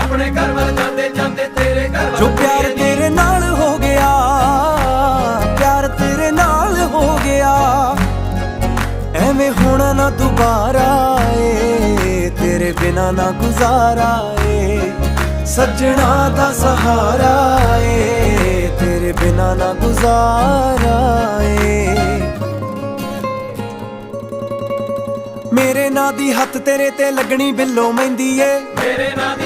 अपने घर वाल जाते जाते तेरे घर जो प्यार तेरे नाल हो गया, प्यार तेरे नाल हो गया, एवें होना ना दोबारा ए, तेरे बिना ना गुजारा ए, सजना दा सहारा ए, तेरे बिना ना गुजारा ए। मेरे नां दी हत्थ तेरे ते लगनी बिल्लो मेहंदी ए, मेरे नां दी